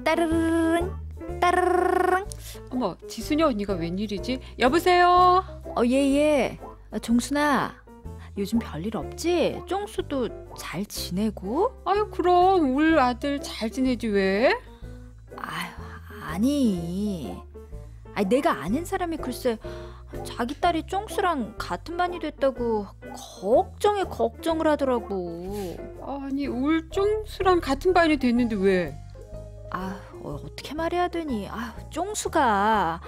따르릉 따르릉. 어머, 지순이 언니가 웬일이지? 여보세요? 예예. 종순아, 요즘 별일 없지? 쫑수도 잘 지내고? 아유, 그럼 우리 아들 잘 지내지 왜? 아유, 아니 내가 아는 사람이 글쎄 자기 딸이 쫑수랑 같은 반이 됐다고 걱정을 하더라고. 아니, 울쫑수랑 같은 반이 됐는데 왜? 어떻게 말해야 되니? 쫑수가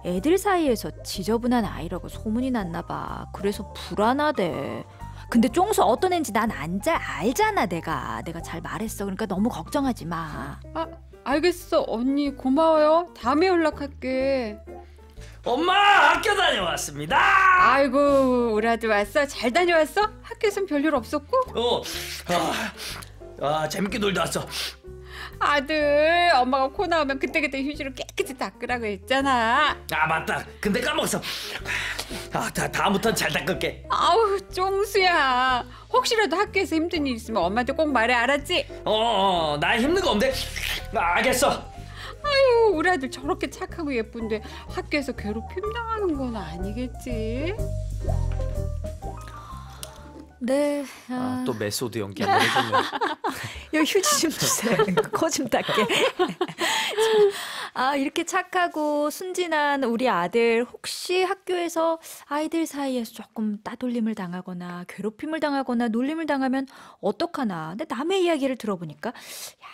애들 사이에서 지저분한 아이라고 소문이 났나 봐. 그래서 불안하대. 근데 쫑수 어떤 애인지 난 알잖아. 내가 잘 말했어. 그러니까 너무 걱정하지 마. 알겠어. 언니 고마워요. 다음에 연락할게. 엄마, 학교 다녀왔습니다. 아이고, 우리 아들 왔어? 잘 다녀왔어? 학교에선 별일 없었고? 재밌게 놀다 왔어. 아들, 엄마가 코 나오면 그때그때 휴지로 깨끗이 닦으라고 했잖아. 맞다. 근데 까먹었어. 다음부턴 잘 닦을게. 아우, 쫑수야. 혹시라도 학교에서 힘든 일 있으면 엄마한테 꼭 말해, 알았지? 나 힘든 거 없는데. 알겠어. 아유, 우리 아들 저렇게 착하고 예쁜데 학교에서 괴롭힘 당하는 건 아니겠지? 네. 또 메소드 연기 한번 해주면. 여기 휴지 좀 주세요. 코 좀 닦게. 이렇게 착하고 순진한 우리 아들, 혹시 학교에서 아이들 사이에서 조금 따돌림을 당하거나 괴롭힘을 당하거나 놀림을 당하면 어떡하나. 근데 남의 이야기를 들어보니까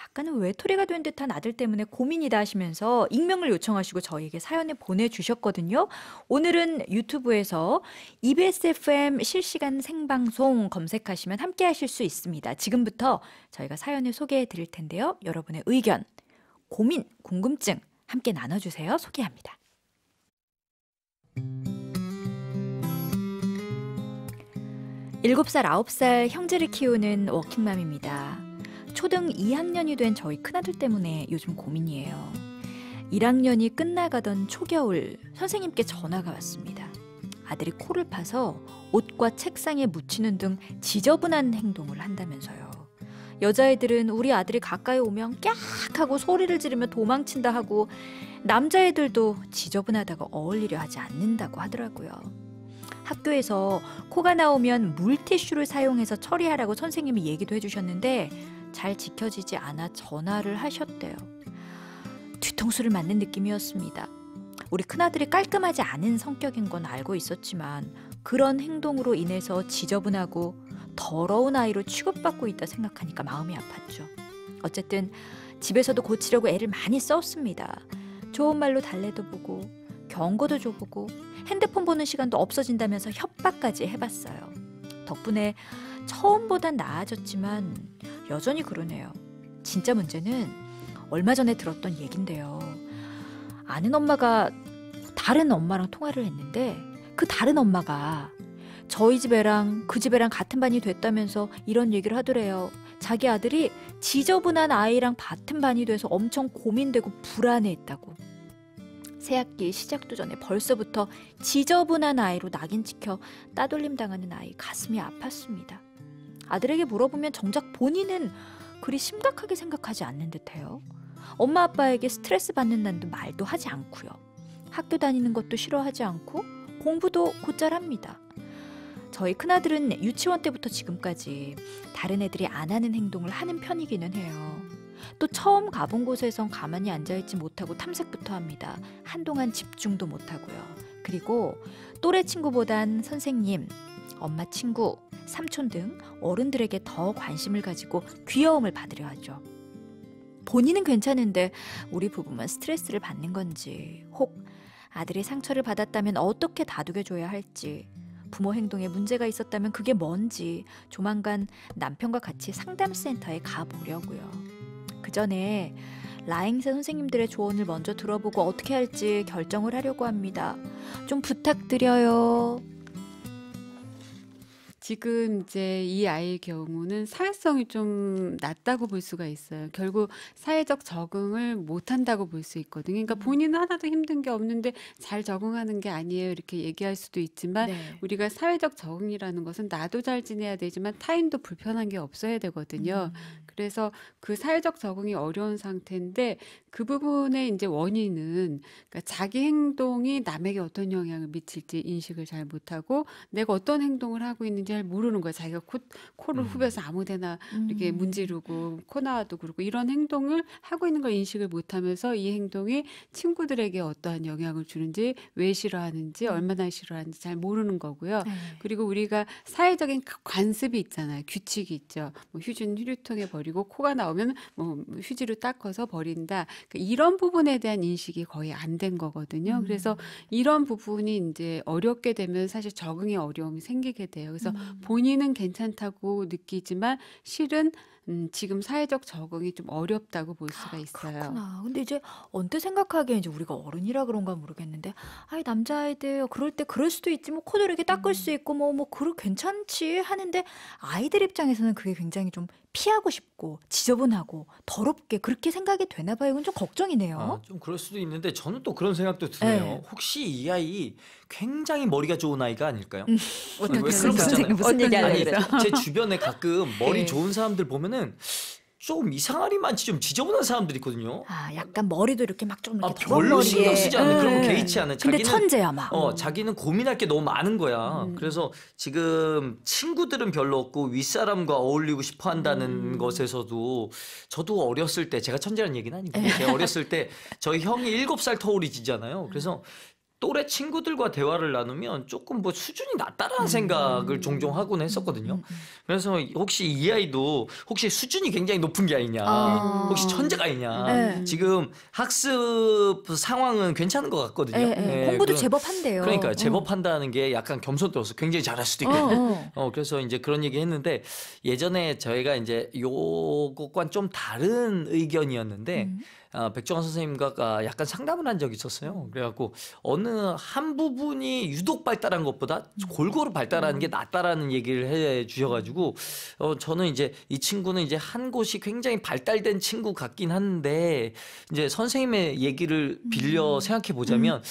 약간은 외톨이가 된 듯한 아들 때문에 고민이다 하시면서 익명을 요청하시고 저희에게 사연을 보내주셨거든요. 오늘은 유튜브에서 EBS FM 실시간 생방송 검색하시면 함께 하실 수 있습니다. 지금부터 저희가 사연을 소개해 드릴 텐데요. 여러분의 의견, 고민, 궁금증 함께 나눠주세요. 소개합니다. 7살, 9살 형제를 키우는 워킹맘입니다. 초등 2학년이 된 저희 큰아들 때문에 요즘 고민이에요. 1학년이 끝나가던 초겨울, 선생님께 전화가 왔습니다. 아들이 코를 파서 옷과 책상에 묻히는 등 지저분한 행동을 한다면서요. 여자애들은 우리 아들이 가까이 오면 깍 하고 소리를 지르며 도망친다 하고, 남자애들도 지저분하다고 어울리려 하지 않는다고 하더라고요. 학교에서 코가 나오면 물티슈를 사용해서 처리하라고 선생님이 얘기도 해주셨는데 잘 지켜지지 않아 전화를 하셨대요. 뒤통수를 맞는 느낌이었습니다. 우리 큰아들이 깔끔하지 않은 성격인 건 알고 있었지만 그런 행동으로 인해서 지저분하고 더러운 아이로 취급받고 있다 생각하니까 마음이 아팠죠. 어쨌든 집에서도 고치려고 애를 많이 썼습니다. 좋은 말로 달래도 보고 경고도 줘보고 핸드폰 보는 시간도 없어진다면서 협박까지 해봤어요. 덕분에 처음보단 나아졌지만 여전히 그러네요. 진짜 문제는 얼마 전에 들었던 얘긴데요. 아는 엄마가 다른 엄마랑 통화를 했는데 그 다른 엄마가 저희 집 애랑 그 집 애랑 같은 반이 됐다면서 이런 얘기를 하더래요. 자기 아들이 지저분한 아이랑 같은 반이 돼서 엄청 고민되고 불안해했다고. 새학기 시작도 전에 벌써부터 지저분한 아이로 낙인 찍혀 따돌림 당하는 아이, 가슴이 아팠습니다. 아들에게 물어보면 정작 본인은 그리 심각하게 생각하지 않는 듯해요. 엄마 아빠에게 스트레스 받는다는 말도 하지 않고요. 학교 다니는 것도 싫어하지 않고 공부도 곧잘 합니다. 저희 큰아들은 유치원 때부터 지금까지 다른 애들이 안 하는 행동을 하는 편이기는 해요. 또 처음 가본 곳에선 가만히 앉아있지 못하고 탐색부터 합니다. 한동안 집중도 못하고요. 그리고 또래 친구보단 선생님, 엄마 친구, 삼촌 등 어른들에게 더 관심을 가지고 귀여움을 받으려 하죠. 본인은 괜찮은데 우리 부부만 스트레스를 받는 건지, 혹 아들이 상처를 받았다면 어떻게 다독여줘야 할지, 부모 행동에 문제가 있었다면 그게 뭔지 조만간 남편과 같이 상담센터에 가보려고요. 그 전에 라행세 선생님들의 조언을 먼저 들어보고 어떻게 할지 결정을 하려고 합니다. 좀 부탁드려요. 지금 이제 이 아이의 경우는 사회성이 좀 낮다고 볼 수가 있어요. 결국 사회적 적응을 못한다고 볼 수 있거든요. 그러니까 본인은 하나도 힘든 게 없는데 잘 적응하는 게 아니에요. 이렇게 얘기할 수도 있지만 네. 우리가 사회적 적응이라는 것은 나도 잘 지내야 되지만 타인도 불편한 게 없어야 되거든요. 그래서 그 사회적 적응이 어려운 상태인데 그 부분의 이제 원인은 그러니까 자기 행동이 남에게 어떤 영향을 미칠지 인식을 잘 못하고 내가 어떤 행동을 하고 있는지 잘 모르는 거예요. 자기가 코를 후벼서 아무데나 이렇게 문지르고 코 나와도 그러고 이런 행동을 하고 있는 걸 인식을 못하면서 이 행동이 친구들에게 어떠한 영향을 주는지 왜 싫어하는지 얼마나 싫어하는지 잘 모르는 거고요. 네. 그리고 우리가 사회적인 관습이 있잖아요. 규칙이 있죠. 뭐 휴지는 휴지통에 버리고 코가 나오면 뭐 휴지로 닦아서 버린다. 그러니까 이런 부분에 대한 인식이 거의 안 된 거거든요. 그래서 이런 부분이 이제 어렵게 되면 사실 적응에 어려움이 생기게 돼요. 그래서 본인은 괜찮다고 느끼지만 실은 지금 사회적 적응이 좀 어렵다고 볼 수가 있어요. 그렇구나. 근데 이제 언뜻 생각하기에 이제 우리가 어른이라 그런가 모르겠는데, 아이 남자아이들 그럴 때 그럴 수도 있지, 뭐 코도 이렇게 닦을 수 있고 뭐 그러 괜찮지 하는데 아이들 입장에서는 그게 굉장히 좀 피하고 싶고 지저분하고 더럽게 그렇게 생각이 되나 봐요. 이건 좀 걱정이네요. 좀 그럴 수도 있는데 저는 또 그런 생각도 드네요. 네. 혹시 이 아이 굉장히 머리가 좋은 아이가 아닐까요? 어떻게 왜 그런 거 무슨 있잖아요. 무슨 얘기 하려고 아니, 그래요? 제 주변에 가끔 머리 네. 좋은 사람들 보면은 좀 이상하리 많지 좀 지저분한 사람들이 있거든요. 아, 약간 머리도 이렇게 막 좀 이렇게 별로 두건 신경 머리에. 쓰지 않는 그런 거 예. 개의치 않은 근데 자기는 천재야 막. 자기는 고민할 게 너무 많은 거야. 그래서 지금 친구들은 별로 없고 윗사람과 어울리고 싶어 한다는 것에서도 저도 어렸을 때 제가 천재라는 얘기는 아니고 제가 어렸을 때 저희 형이 7살 터울이지잖아요. 그래서 또래 친구들과 대화를 나누면 조금 뭐 수준이 낮다라는 생각을 종종 하곤 했었거든요. 그래서 혹시 이 아이도 혹시 수준이 굉장히 높은 게 아니냐, 아. 혹시 천재가 아니냐. 네. 지금 학습 상황은 괜찮은 것 같거든요. 예, 예. 네, 공부도 제법 한대요. 그러니까 제법 한다는 게 약간 겸손도로서 굉장히 잘할 수도 있거든요. 어. 그래서 이제 그런 얘기 했는데 예전에 저희가 이제 요것과는 좀 다른 의견이었는데 백종원 선생님과 약간 상담을 한 적이 있었어요. 그래갖고 어느 한 부분이 유독 발달한 것보다 골고루 발달하는 게 낫다라는 얘기를 해 주셔가지고 저는 이제 이 친구는 이제 한 곳이 굉장히 발달된 친구 같긴 한데 이제 선생님의 얘기를 빌려 생각해 보자면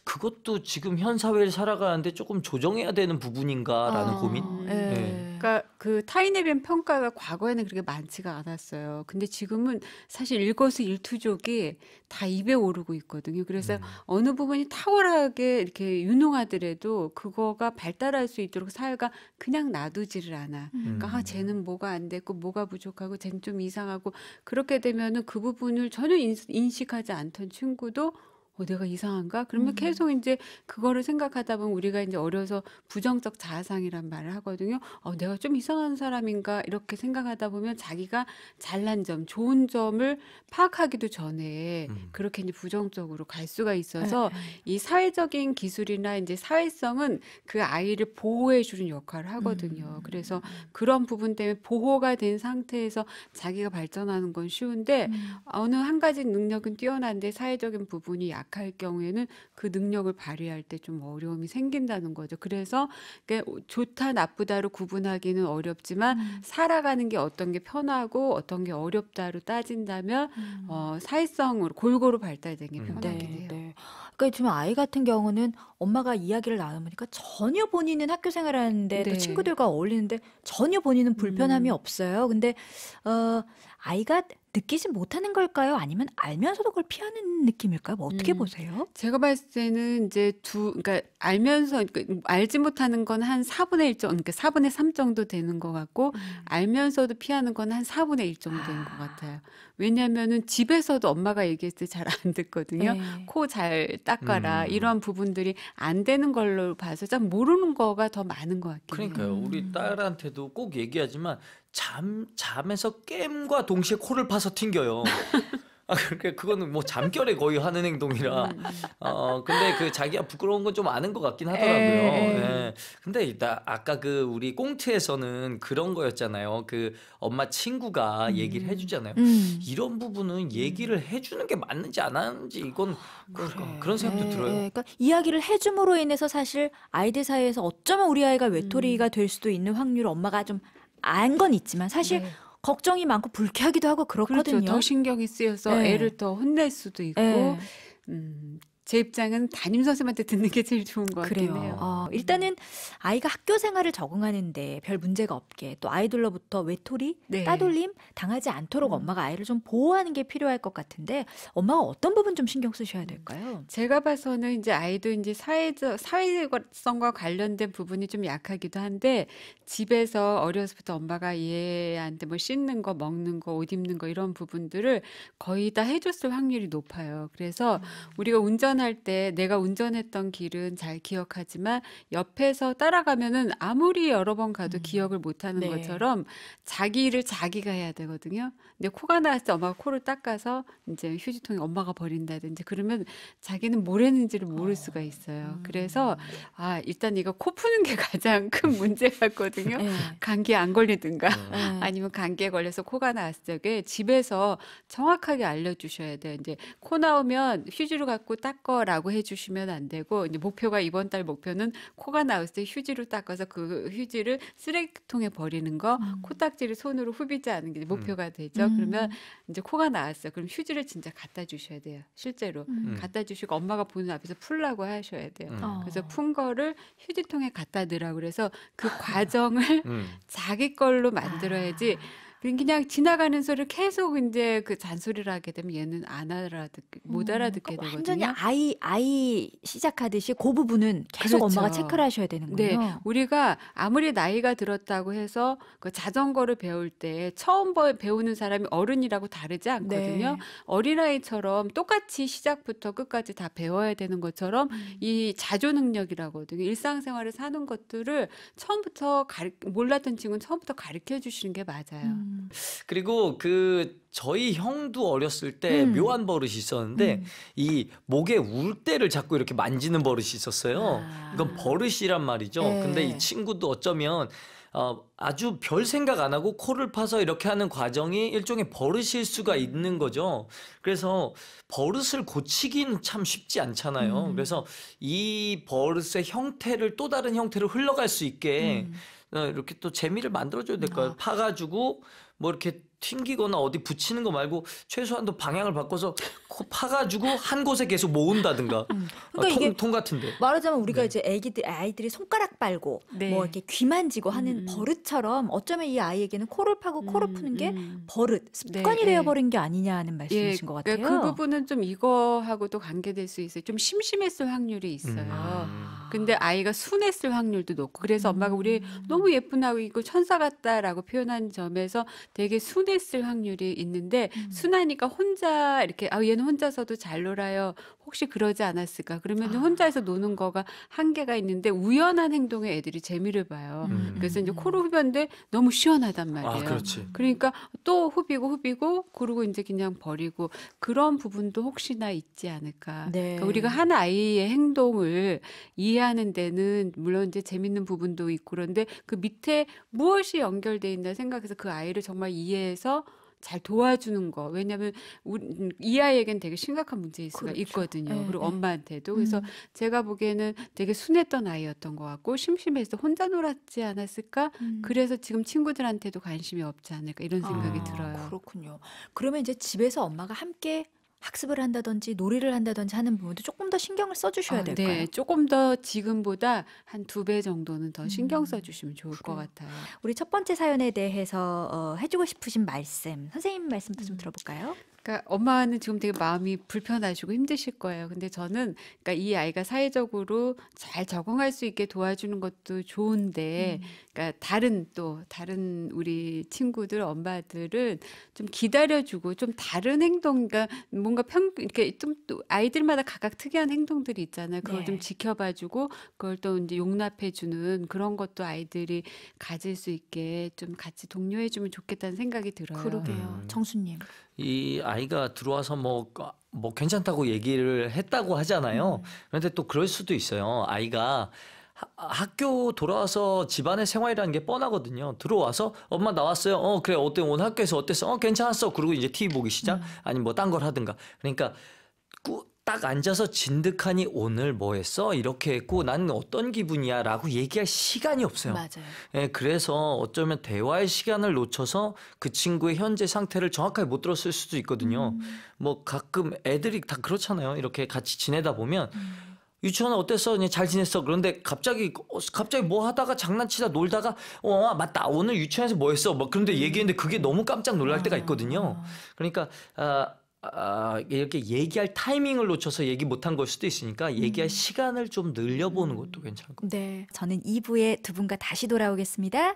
그것도 지금 현 사회를 살아가는데 조금 조정해야 되는 부분인가라는 고민. 예. 그러니까 그 타인에 대한 평가가 과거에는 그렇게 많지가 않았어요. 근데 지금은 사실 일거수일투족이 다 입에 오르고 있거든요. 그래서 어느 부분이 탁월하게 이렇게 유능하더라도 그거가 발달할 수 있도록 사회가 그냥 놔두지를 않아. 그러니까 쟤는 뭐가 안 됐고 뭐가 부족하고 쟤는 좀 이상하고 그렇게 되면은 그 부분을 전혀 인식하지 않던 친구도 내가 이상한가? 그러면 계속 이제 그거를 생각하다 보면 우리가 이제 어려서 부정적 자아상이란 말을 하거든요. 내가 좀 이상한 사람인가? 이렇게 생각하다 보면 자기가 잘난 점, 좋은 점을 파악하기도 전에 그렇게 이제 부정적으로 갈 수가 있어서 이 사회적인 기술이나 이제 사회성은 그 아이를 보호해 주는 역할을 하거든요. 그래서 그런 부분 때문에 보호가 된 상태에서 자기가 발전하는 건 쉬운데 어느 한 가지 능력은 뛰어난데 사회적인 부분이 약할 경우에는 그 능력을 발휘할 때 좀 어려움이 생긴다는 거죠. 그래서 좋다 나쁘다로 구분하기는 어렵지만 살아가는 게 어떤 게 편하고 어떤 게 어렵다로 따진다면 사회성으로 골고루 발달된 게 편하긴 해요. 네. 그러니까 지금 아이 같은 경우는 엄마가 이야기를 나눠보니까 전혀 본인은 학교 생활하는데 또 네. 친구들과 어울리는데 전혀 본인은 불편함이 없어요. 근데 아이가 느끼지 못하는 걸까요? 아니면 알면서도 그걸 피하는 느낌일까요? 뭐 어떻게 보세요? 제가 봤을 때는 이제 그러니까 알면서 알지 못하는 건 한 4분의 1 정도, 그러니까 4분의 3 정도 되는 것 같고 알면서도 피하는 건 한 4분의 1 정도 된 것 같아요. 왜냐하면은 집에서도 엄마가 얘기했을 때 잘 안 듣거든요. 네. 코 잘 닦아라 이런 부분들이 안 되는 걸로 봐서 참 모르는 거가 더 많은 것 같긴 해요. 그러니까요. 우리 딸한테도 꼭 얘기하지만 잠에서 깸과 동시에 코를 파서 튕겨요. 그러니까 그거는 뭐 잠결에 거의 하는 행동이라. 근데 그 자기가 부끄러운 건 좀 아는 것 같긴 하더라고요. 예. 근데 일단 아까 그 우리 꽁트에서는 그런 거였잖아요. 그 엄마 친구가 얘기를 해주잖아요. 이런 부분은 얘기를 해주는 게 맞는지 안 하는지 이건 그런 생각도 들어요. 그러니까 이야기를 해줌으로 인해서 사실 아이들 사이에서 어쩌면 우리 아이가 외톨이가 될 수도 있는 확률을 엄마가 좀 안 건 있지만 사실 네. 걱정이 많고 불쾌하기도 하고 그렇거든요. 그렇죠. 더 신경이 쓰여서 네. 애를 더 혼낼 수도 있고 네. 제 입장은 담임 선생님한테 듣는 게 제일 좋은 것 같긴 그래요. 해요. 일단은 아이가 학교 생활을 적응하는데 별 문제가 없게 또 아이들로부터 외톨이, 네. 따돌림 당하지 않도록 엄마가 아이를 좀 보호하는 게 필요할 것 같은데 엄마가 어떤 부분 좀 신경 쓰셔야 될까요? 제가 봐서는 이제 아이도 이제 사회성과 관련된 부분이 좀 약하기도 한데 집에서 어려서부터 엄마가 얘한테 뭐 씻는 거, 먹는 거, 옷 입는 거 이런 부분들을 거의 다 해줬을 확률이 높아요. 그래서 우리가 운전할 때 내가 운전했던 길은 잘 기억하지만 옆에서 따라가면은 아무리 여러 번 가도 기억을 못하는 네. 것처럼 자기 일을 자기가 해야 되거든요. 근데 코가 나왔을 때 엄마가 코를 닦아서 이제 휴지통에 엄마가 버린다든지 그러면 자기는 뭘 했는지를 모를 수가 있어요. 그래서 일단 이거 코 푸는 게 가장 큰 문제 같거든요. 네. 감기에 안 걸리든가 네. 아니면 감기에 걸려서 코가 나왔을 적에 집에서 정확하게 알려주셔야 돼요. 이제 코 나오면 휴지로 갖고 닦어라고 해주시면 안 되고 이제 목표가 이번 달 목표는 코가 나왔을 때 휴지로 닦아서 그 휴지를 쓰레기통에 버리는 거, 코딱지를 손으로 후비지 않는 게 목표가 되죠. 그러면 이제 코가 나왔어요. 그럼 휴지를 진짜 갖다 주셔야 돼요. 실제로 갖다 주시고 엄마가 보는 앞에서 풀라고 하셔야 돼요. 그래서 푼 거를 휴지통에 갖다 넣으라고 그래서 그 과정을 자기 걸로 만들어야지 그냥 지나가는 소리를 계속 이제 그 잔소리를 하게 되면 얘는 못 알아듣게 되거든요. 완전히 아이 시작하듯이 그 부분은 계속 그렇죠. 엄마가 체크를 하셔야 되는군요. 네, 우리가 아무리 나이가 들었다고 해서 그 자전거를 배울 때 처음 배우는 사람이 어른이라고 다르지 않거든요. 네. 어린아이처럼 똑같이 시작부터 끝까지 다 배워야 되는 것처럼 이 자조 능력이라고 하거든요. 일상생활을 사는 것들을 처음부터 몰랐던 친구는 처음부터 가르쳐 주시는 게 맞아요. 그리고 그 저희 형도 어렸을 때 묘한 버릇이 있었는데 이 목에 울대를 자꾸 이렇게 만지는 버릇이 있었어요. 이건 버릇이란 말이죠. 네. 근데 이 친구도 어쩌면 아주 별 생각 안 하고 코를 파서 이렇게 하는 과정이 일종의 버릇일 수가 있는 거죠. 그래서 버릇을 고치기는 참 쉽지 않잖아요. 그래서 이 버릇의 형태를 또 다른 형태로 흘러갈 수 있게 이렇게 또 재미를 만들어줘야 될 거예요. 파가지고 뭐 이렇게 튕기거나 어디 붙이는 거 말고 최소한도 방향을 바꿔서 코 파가지고 한 곳에 계속 모은다든가. 그러니까 이게 통 같은데. 말하자면 우리가 이제 아이들이 손가락 빨고 네. 뭐 이렇게 귀 만지고 하는 버릇처럼 어쩌면 이 아이에게는 코를 파고 코를 푸는 게 버릇, 습관이 네, 되어버린 게 아니냐는 말씀이신 것 같아요. 그 부분은 좀 이거하고도 관계될 수 있어요. 좀 심심했을 확률이 있어요. 근데 아이가 순했을 확률도 높고 그래서 엄마가 우리 너무 예쁜 아이고 천사 같다라고 표현한 점에서 되게 순했을 확률이 있는데 순하니까 혼자 이렇게 얘는 혼자서도 잘 놀아요. 혹시 그러지 않았을까? 그러면 혼자서 노는 거가 한계가 있는데 우연한 행동에 애들이 재미를 봐요. 그래서 이제 코로 후변데 너무 시원하단 말이에요. 그렇지. 그러니까 또 후비고 그러고 이제 그냥 버리고 그런 부분도 혹시나 있지 않을까. 네. 그러니까 우리가 한 아이의 행동을 이해하는 데는 물론 이제 재밌는 부분도 있고 그런데 그 밑에 무엇이 연결돼 있나 생각해서 그 아이를 정말 이해해서 잘 도와주는 거. 왜냐하면 이 아이에겐 되게 심각한 문제일 수가 그렇죠. 있거든요. 네, 그리고 네. 엄마한테도. 그래서 제가 보기에는 되게 순했던 아이였던 것 같고 심심해서 혼자 놀았지 않았을까? 그래서 지금 친구들한테도 관심이 없지 않을까 이런 생각이 들어요. 그렇군요. 그러면 이제 집에서 엄마가 함께 학습을 한다든지 놀이를 한다든지 하는 부분도 조금 더 신경을 써주셔야 될까요? 네, 조금 더 지금보다 한 2배 정도는 더 신경 써주시면 좋을 것 같아요. 우리 첫 번째 사연에 대해서 해주고 싶으신 말씀, 선생님 말씀도 좀 들어볼까요? 그러니까 엄마는 지금 되게 마음이 불편하시고 힘드실 거예요. 근데 저는 그러니까 이 아이가 사회적으로 잘 적응할 수 있게 도와주는 것도 좋은데, 그러니까 다른 우리 친구들, 엄마들은 좀 기다려주고 좀 다른 행동, 그러니까 뭔가 이렇게 좀 또 아이들마다 각각 특이한 행동들이 있잖아요. 그걸 네. 좀 지켜봐주고 그걸 또 이제 용납해주는 그런 것도 아이들이 가질 수 있게 좀 같이 독려해주면 좋겠다는 생각이 들어요. 그러게요. 정수님. 이 아이가 들어와서 뭐 괜찮다고 얘기를 했다고 하잖아요. 그런데 또 그럴 수도 있어요. 아이가 학교 돌아와서 집안의 생활이라는 게 뻔하거든요. 들어와서 엄마 나왔어요. 그래 어때 오늘 학교에서 어땠어? 괜찮았어. 그리고 이제 TV 보기 시작. 아니면 뭐 딴 걸 하든가. 그러니까 딱 앉아서 진득하니 오늘 뭐 했어? 이렇게 했고 나는 어떤 기분이야? 라고 얘기할 시간이 없어요. 맞아요. 예, 그래서 어쩌면 대화의 시간을 놓쳐서 그 친구의 현재 상태를 정확하게 못 들었을 수도 있거든요. 뭐 가끔 애들이 다 그렇잖아요. 이렇게 같이 지내다 보면 유치원은 어땠어? 그냥 잘 지냈어. 그런데 갑자기 뭐 하다가 장난치다 놀다가 맞다. 오늘 유치원에서 뭐 했어? 뭐 그런데 얘기했는데 그게 너무 깜짝 놀랄 때가 있거든요. 그러니까 이렇게 얘기할 타이밍을 놓쳐서 얘기 못한 걸 수도 있으니까 얘기할 시간을 좀 늘려보는 것도 괜찮을 것 같아요. 네, 저는 2부에 두 분과 다시 돌아오겠습니다.